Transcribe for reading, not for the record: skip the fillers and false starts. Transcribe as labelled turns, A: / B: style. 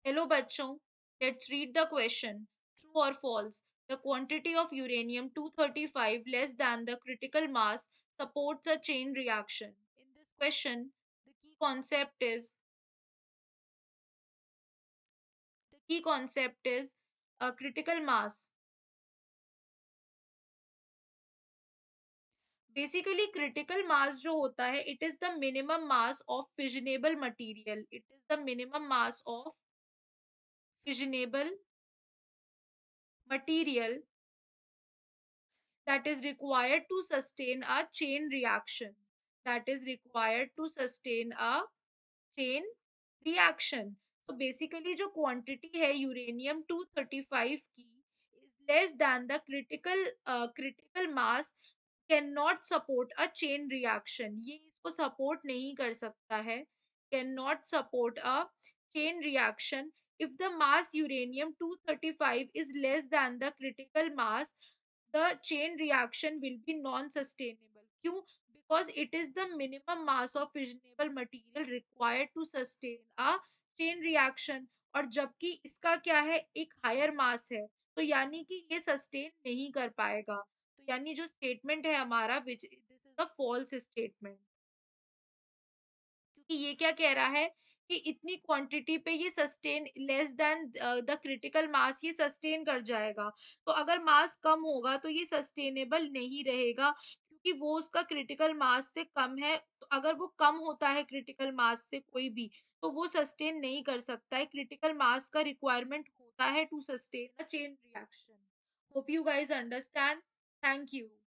A: Hello बच्चों, let's read the question. True or false? The quantity of uranium 235 less than the critical mass supports a chain reaction. In this question, the key concept is critical mass. Basically critical mass जो होता है it is the minimum mass of फिजनेबल material, it is the minimum mass of फिजनेबल material that is required to sustain a chain reaction, that is required to sustain a chain reaction. So basically जो quantity है uranium 235 की is less than the critical mass cannot support a chain reaction, ये इसको support नहीं कर सकता है, cannot support a chain reaction if the mass uranium 235 is less than the critical mass, the chain reaction will be non-sustainable. क्यों? Because it is the minimum mass of fissionable material required to sustain a chain reaction. और जबकि इसका क्या है, एक higher मास है, तो यानी कि ये सस्टेन नहीं कर पाएगा, तो यानी जो स्टेटमेंट है हमारा which this is a false statement, क्योंकि ये क्या कह रहा है कि इतनी क्वांटिटी पे ये sustain less than the critical mass ये सस्टेन कर जाएगा, तो अगर मास कम होगा तो ये सस्टेनेबल नहीं रहेगा, क्योंकि वो उसका क्रिटिकल मास से कम है, तो अगर वो कम होता है क्रिटिकल मास से कोई भी, तो वो सस्टेन नहीं कर सकता है, क्रिटिकल मास का रिक्वायरमेंट होता है to sustain a chain reaction. Hope you guys understand. Thank you.